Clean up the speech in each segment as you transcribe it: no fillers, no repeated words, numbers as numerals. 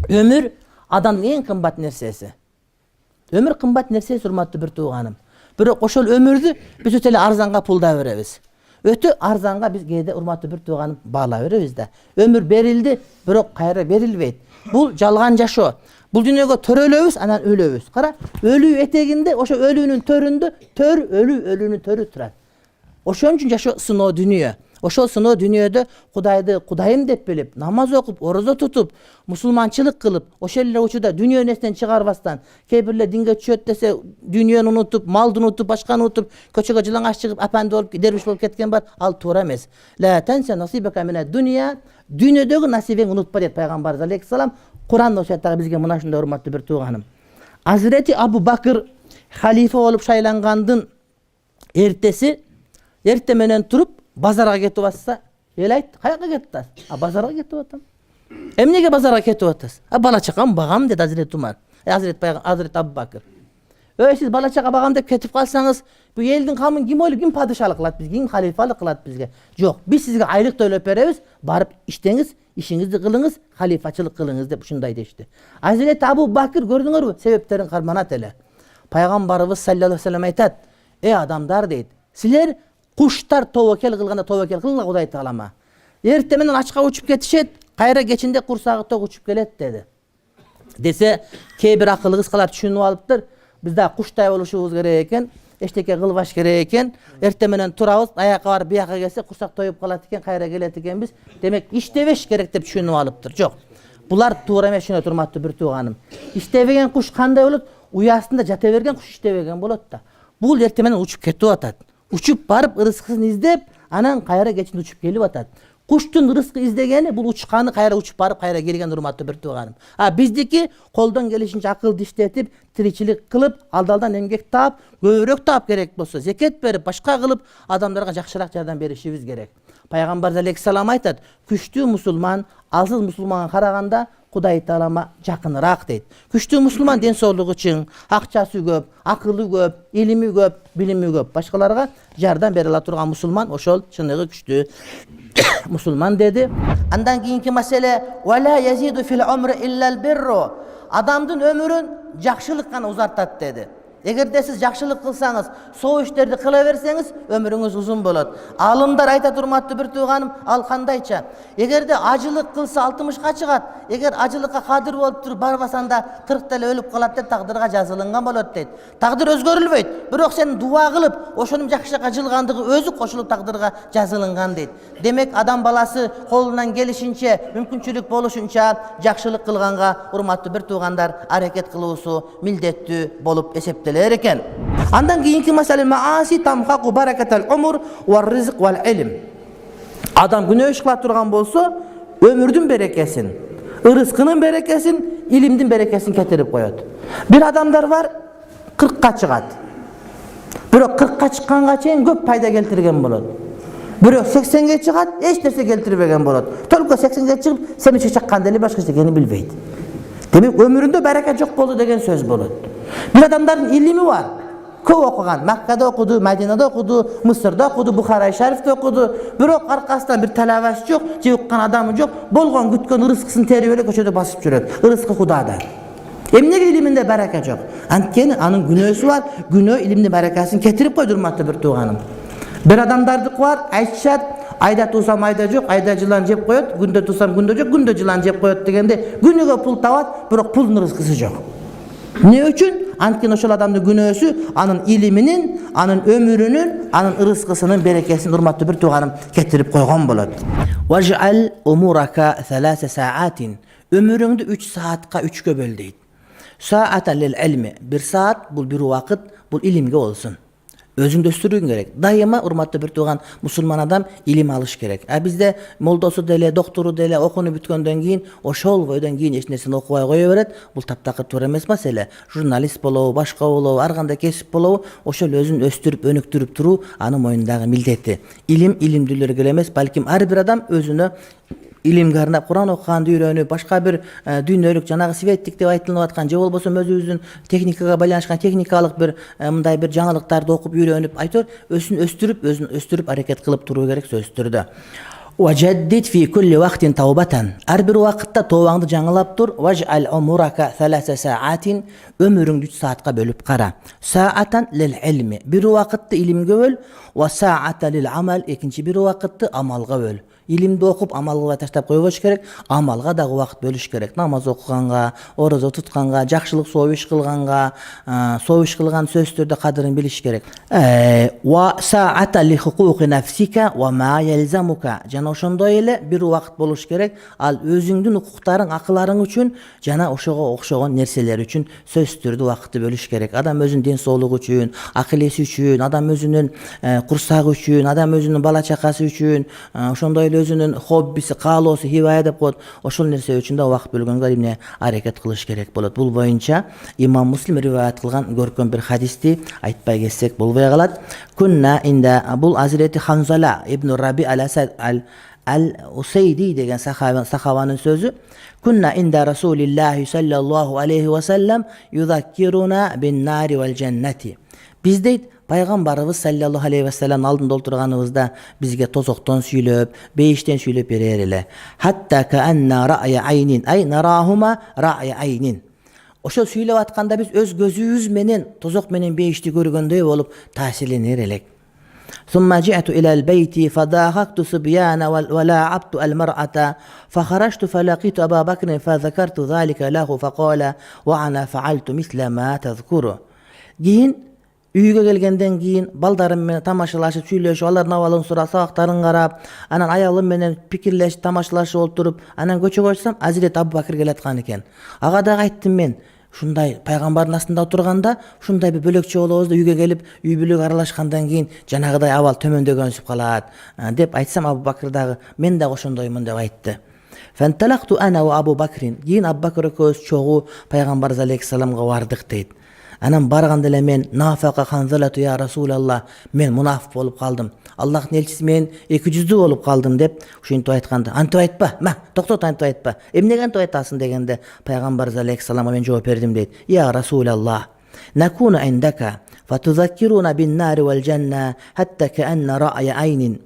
Ömür adamın en kımbat nersesi. Ömür kımbat nersesi urmatlı bir tuğanım. Bирок ошол өмүрдү биз өтө эле арзанга пулдай беребиз. Өтө арзанга биз кээде урматтуу бир тууганым баалай беребиз да. Өмүр берилди, бирок кайра берилбейт. Бул жалган жашоо. Бул дүйнөгө төрөлөбүз, анан өлөбүз. Кара, өлүү этегинде, ошо өлүүнүн төрүндө төр өлүүнүн төрү турат. Ошон үчүн жашоо сыноо дүйнө. Ошол сыноо дүйнөдө Кудайды Кудайым деп билип, намаз окуп, орозо тутуп, мусулманчылык кылып, ошол эле учурда дүйнө нерсени чыгарбастан, кээ бирлер динге түшөт десе, дүйнөнү унутуп, малды унутуп, башканы унутуп, көчөгө жылаңаш чыгып, апанды болуп, дервиш болуп кеткен бар, ал туура эмес. Ла танса насибака мина дүйнө, дүйнөдөгү насибеңди унутпа дейт пайгамбарыбыз алейхиссалам. Куран ошондой бизге мына ушундай урматтуу бир тууганым. Азирети Абу Бакыр халифа болуп шайлангандын эртеси эрте менен туруп базарга кетип атса, эл айт, каяка кетип атасың? Базарга кетип атам. Эмнеге базарга кетип атасың? Бала чакам багам деди Азирет Умар. Азирет Абу Бакыр. Сиз бала чака багам деп кетип калсаңыз, бу элдин камын ким ойлойт, ким падышалык кылат бизге, ким халифалык кылат бизге? Жок, биз сизге айлык төлөп беребиз, барып иштеңиз, ишиңизди кылыңыз, халифачылык кылыңыз деп ушундай дешти. Азирет Абу Бакыр көрдүңөрбү? Себептерин карманат эле. Пайгамбарыбыз саллаллаху алейхи ва саллям айтат: адамдар дейт, силер куштар тобокел кылганда тобокел кылгыла Кудай таалама. Эрте менен ачка учуп кетишет, кайра кечинде курсагы ток учуп келет деди. Десе, кээ бир акыллы кызгалар түшүнүп алыптыр. Биз да куштай болушубуз керек экен, эчтеке кылбаш керек экен. Эрте менен турабыз, аяка барып бияка келсе курсак тоюп калат экен, кайра келет экенбиз. Демек, иштебеш керек деп түшүнүп алыптыр. Жок. Булар туура эмес, түшүнөт урматтуу бир тууганым. Иштебеген куш кандай болот? Уясында жата берген куш иштебеген болот да. Бул эрте менен учуп кетип атат. Учуп барып ырыскысын издеп, анан кайра кечинде учуп келип атат. Куштун ырыскы издегени бул учканы кайра учуп барып кайра келген урматтуу бир тууганым. Биздики колдон келишинче акылды иштетип, тиричилик кылып, алдалдан эмгек таап, көбүрөөк таап керек болсо, зекет берип, башка кылып, адамдарга жакшыраак жардам беришибиз керек. Пайгамбар алейхиссалам айтат: күчтүү мусулман алсыз мусулманга караганда Кудай таалама жакыныраак дейт. Күчтүү мусулман ден соолугу чың, акчасы көп, акылы көп, илими көп, билими көп. Башкаларга жардам бере ала турган мусулман ошол чыныгы күчтүү мусулман деди. Андан кийинки маселе: "Вала язиду фил умри иллал бирру". Адамдын өмүрүн жакшылык гана узартат деди. Эгерде сиз жакшылык кылсаңыз, соо иштерди кыла берсеңиз, өмүрүңүз узун болот. Алымдар айтат урматтуу бир тууганым, ал кандайча? Эгерде ажылык кылса 60ка чыгат, эгер ажылыкка кадыр болуп туруп барбасанда 40та эле өлүп калат деп тагдырга жазылынган болот дейт. Тагдыр өзгөрүлбөйт, бирок сен дуа кылып, ошонун жакшыраак жылгандыгы өзү кошулуп тагдырга жазылынган дейт. Демек, адам баласы колунан келишинче, мүмкүнчүлүк болушунча жакшылык кылганга урматтуу бир туугандар аракет кылуусу милдеттүү болуп эсептелет. Андан кийинки маселе: мааси тамхаку баракатал умур ва ризк вал илм. Адам күнөө иш кыла турган болсо, өмүрдүн берекесин, ырыскынын берекесин, илимдин берекесин кетирип коет. Бир адамдар бар, 40ка чыгат. Бирок 40ка чыкканга чейин көп пайда келтирген болот. Бирок 80ге чыгат, эч нерсе келтирбеген болот. Только 80ге чыгып, сени чакканда эле башка нерсени билбейт. Демек, өмүрүндө барака жок болду деген сөз болот. Бир адамдардын илими бар. Көп окуган, Маккада окуду, Мадинада окуду, Мысырда окуду, Бухарай шарифте окуду. Бирок аркасынан бир талабасы жок, же уккан адамы жок, болгон күткөн ырыскысын терип эле көчөдө басып жүрөт. Ырыскы Кудада. Эмнеге илиминде барака жок? Анткени анын күнөөсү бар. Күнөө илимдин баракасын кетирип койду урматтуу бир тууганым. Бир адамдардыкы бар, айтышат: айда туусам айда жок, айда жылан жеп коет, күндө туусам күндө жок, күндө жылан жеп коет дегенде, күнүгө пул табат, бирок пулдун ырыскысы жок. Не үчүн? Анткени ошол адамдын күнөөсү анын илиминин, анын өмүрүнүн, анын ырыскысынын берекесин урматтуу бир тууганым кетирип койгон болот. Важал умурака 3 саатин. Өмүрүңдү 3 саатка 3кө бөл дейт. Саата лил илми. 1 саат бул бир убакыт, бул илимге болсун. Өзүңдү өстүрүүң керек. Дайыма урматтуу бир тууган мусулман адам илим алыш керек. Бизде молдосу деле, доктору деле окууну бүткөндөн кийин, ошол бойдон кийин эч нерсени окубай кое берет. Бул таптакы туура эмес маселе. Журналист болобу, башка болобу, ар кандай кесип болобу, ошол өзүн өстүрүп, өнүктүрүп туруу анын мойнундагы милдети. Илим илимдүүлөргө эле эмес, балким ар бир адам өзүнө илимге арнап Куран окуганды үйрөнүп, башка бир дүйнөлүк жанагы светтик деп айтылып аткан, же болбосо өзүбүздүн техникага байланышкан техникалык бир мындай бир жаңылыктарды окуп үйрөнүп, айтор өзүн өстүрүп аракет кылып туруу керек сөзсүз түрдө. وجدد في كل وقت توبة. Әрбір уақытта тобаңды жаңалап тұр. Важ'ал умурака 3 саат. Өміріңді 3 саатқа бөліп қара. Саатан лил илми. Bir уақытты илімге бөл. Ва саата лил амал. Екінші bir уақытты амалға бөл. Илимді оқып, амалға таштап қойғыш керек, амалға дағы уақыт бөліш керек. Намаз оқығанға, ораза тұтқанға, жақшылық сойыш қылғанға, сойыш қылған сөздерді қадірін біліш керек. Ва саата ли хукуқи нафсика ва ма ялзамука. Жана ошондой эле бир уақыт болуш керек, ал өзүңдүн укуктарың, акыларың үчүн жана ошого окшогон нерселер үчүн сөздөрдү уақытты бөлүш керек. Адам өзүнүн ден соолугу үчүн, акыл-эси үчүн, адам өзүнүн курсагы үчүн, адам өзүнүн бала чакасы үчүн, ошондой өзүнүн хоббиси, каалоосу, хибая деп коет. Ошол нерсе үчүн да убакыт бөлгөнгө эмне аракет кылыш керек болот. Бул боюнча имам Муслим риваят кылган көркөм бир хадисти айтпай кетсек болбой калат. Күнна инде бул Азирети Ханзала ибн Раби ал-Усейди деген сахабанын сөзү. Күнна инда Расулиллахи саллаллаху алейхи ва саллам юзаккируна бин нари вал джаннати. Биз дейт Пайгамбарыбыз саллаллаху алейхи ва саллам алдында олтурганыбызда бизге тозоктон сүйлөп, бейиштен сүйлөп берер эле. Хатта каанна рa'я айнин, ай нарахума рa'я айнин. Ошол сүйлөп атканда биз өз көзүбүз менен тозок менен бейишти көргөндөй болуп таасирленер элек. ثم جئت إلى البيت فضاحكت صبيان ولعبت المرأة فخرجت فلقيت أبا بكر فذكرت ذلك له فقال وأنا فعلت مثل ما تذكره. Үйгө келгенден кийин балдарым менен тамашалашып, сүйлөшүп, алардын абалын сурап, сабактарын карап, анан аялым менен пикирлешип, тамашалашып отуруп, анан көчөгө чыксам, Азирет Абу Бакыр келаткан экен. Ага дагы айттым мен, ушундай пайгамбардын астында отурганда, ушундай бир бөлөкчө болобуз да үйгө келип, үй бүлөк аралашкандан кийин жанагыдай абал төмөндөгөнсүп калат, деп айтсам Абу Бакыр дагы мен дагы ошондоймун деп айтты. Фанталакту ана ва Абу Бакрин. Кийин Абу Бакыр экөөбүз чогуу пайгамбар алейхиссаламга бардык дейт. Анан барганда эле мен нафака ханзалату я Расулаллах, мен мунафик болуп калдым. Аллахтын элчиси мен 200 болуп калдым деп ушинтип айтканда, антип айтпа, токтот антип айтпа. Эмнеге антип айтасың дегенде пайгамбар алейхиссаламга мен жооп бердим дейт. Я Расулаллах, накуна индака фатузаккируна бин нари вал джанна хатта каанна рa'я айнин.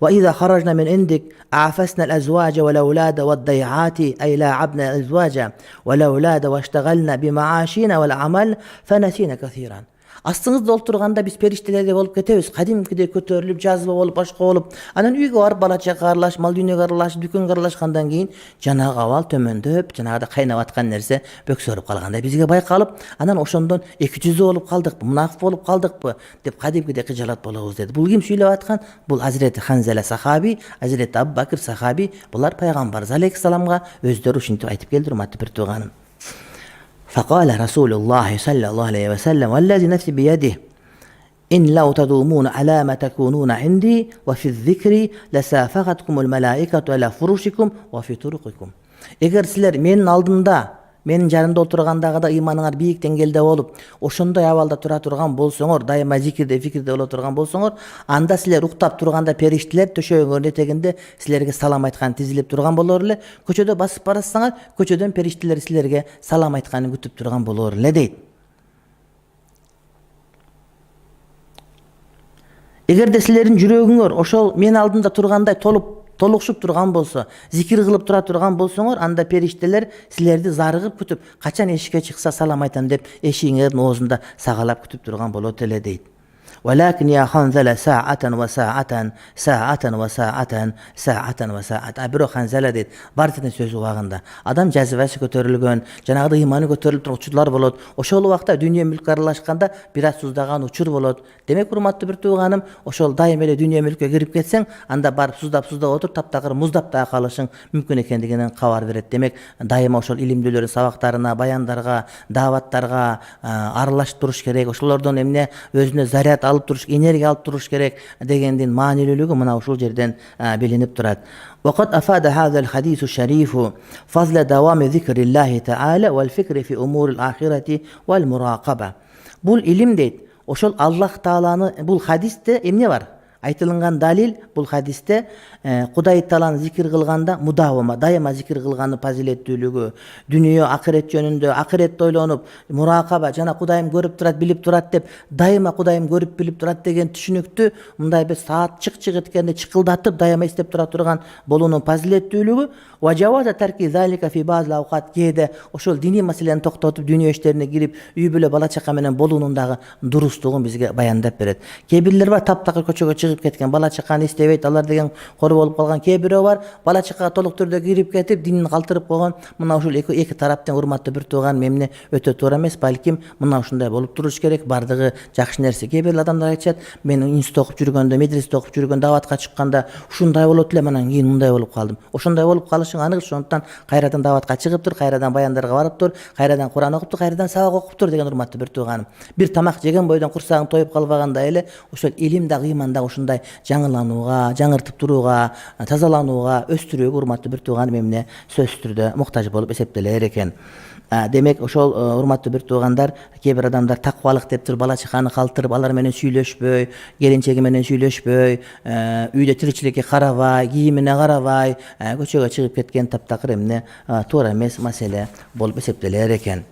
وإذا خرجنا من عندك أعفسنا الأزواج والأولاد والضيعات أي لاعبنا الأزواج والأولاد واشتغلنا بمعاشنا والعمل فنسينا كثيرا. Астыңызда олтурганда биз периштелердей болуп кетебиз. Кадимкидей көтөрүлүп, жазба болуп, башка болуп, анан үйгө барып бала чака аралаш, мал дүйнөгө аралаш, дүкөнгө аралашкандан кийин жанагы абал төмөндөп, жанагыда кайнап аткан нерсе бөксөрүп калганда бизге байкалып, анан ошондон 200 болуп калдыкпы, мунафик болуп калдыкпы деп кадимкидей кыжалат болобуз деди. Бул ким сүйлөп аткан? Бул Азирети Ханзала сахаби, Азирети Абу Бакыр сахаби. Булар пайгамбар алейхиссаламга өздөрү ушинтип айтып келди, урматтуу бир тууганым. فقال رسول الله صلى الله عليه وسلم والذي نفسي بيده إن لو تدومون على ما تكونون عندي وفي الذكر لسافقتكم الملائكة على فرشكم وفي طرقكم. Эгер силер менин алдымда, менин жанымда отургандагыда ыйманыңар бийик деңгээлде болуп, ошондой абалда тура турган болсоңор, дайыма зикирде, фикирде боло турган болсоңор, анда силер уктап турганда периштелер төшөгүңөрдүн этегинде силерге салам айткан тизилип турган болор эле. Көчөдө басып барасаңар, көчөдөн периштелер силерге салам айтканын күтүп турган болор эле дейт. Эгерде силердин жүрөгүңөр ошол мен алдымда тургандай толукшуп турган болсо, зикир кылып тура турган болсоңор, анда периштелер силерди зарыгып күтүп, качан эшикке чыкса салам айтам деп эшигиңердин оозунда сагалап күтүп турган болот эле дейт. ولكن يا خنزلة ساعة وساعة ساعة وساعة ساعة وساعة. Бирок Ханзала дейт, бардын сөзү убагында. Адам жазыбасы көтөрүлгөн, жанагы ыйманы көтөрүлүп турган учурлар болот. Ошол убакта дүйнө мүлк аралашканда бир аз суздаган учур болот. Демек урматтуу бир тууганым, ошол дайым эле дүйнө мүлккө кирип кетсең, анда барып суздап отуруп, таптакыр муздап да калышың мүмкүн экендигинен кабар берет. Демек дайыма ошол илимдүүлөрдүн сабактарына, баяндарга, дааваттарга аралашып туруш керек. Ошолордон эмне өзүнө заряд алып туруш, энергия алып туруш керек дегендин маанилүүлүгү мына ушул жерден билинип турат. وقد أفاد هذا الحديث الشريف فضل دوام ذكر الله تعالى والفكر في أمور الآخرة والمراقبة. Бул илим дейт, ошол Аллах Тааланы, бул хадисте эмне бар? Айтылган далил бул хадисте Кудай Тааланы зикир кылганда мудавама, дайыма зикир кылганы фазилеттүүлүгү, дүнүйө акырет жөнүндө, акыретти ойлонуп, муракаба жана Кудайым көрүп турат, билип турат деп, дайыма Кудайым көрүп билип турат деген түшүнүктү мындай бир саат чык эткенде чыкылдатып дайыма эстеп тура турган болуунун фазилеттүүлүгү ва жаваза тарки залика фи базил аукат, кээде ошол диний маселени токтотуп дүйнө иштерине кирип үй бүлө бала чака менен болуунун дагы дурустугун бизге баяндап берет. Кээ бирлер бар таптакыр көчөгө чыгып кеткен, бала чаканы эстебейт, алар деген кор болуп калган. Кээ бирөө бар бала чакага толук түрдө кирип кетип динин калтырып койгон. Мына ушул эки тараптын урматтуу бир тууган эмне өтө туура эмес, балким мына ушундай болуп туруш керек, бардыгы жакшы нерсе. Кээ бир адамдар айтышат, мен институтта окуп жүргөндө, медреседе окуп жүргөндө, даватка чыкканда ушундай болот эле, анан кийин мындай болуп калдым. Ошондой болуп калышың анык, ошондуктан кайрадан даватка чыгып тур, кайрадан баяндарга барып тур, кайрадан Куран окуп тур, кайрадан сабак окуп тур деген урматтуу бир тууганым. Бир тамак жеген бойдон курсагың тоюп калбагандай эле ошол илим дагы ыйман дагы ушундай жаңыланууга, жаңыртып турууга, тазаланууга, өстүрүүгө урматтуу бир тууганым эмне сөзсүз түрдө муктаж болуп эсептелер экен. Демек ошол урматтуу бир туугандар, кээ бир адамдар таквалык деп туруп бала чаканы калтырып, алар менен сүйлөшпөй, келинчеги менен сүйлөшпөй, үйдө тиричиликке карабай, кийимине карабай, көчөгө чыгып кеткен таптакыр эмне туура эмес маселе болуп эсептелер экен.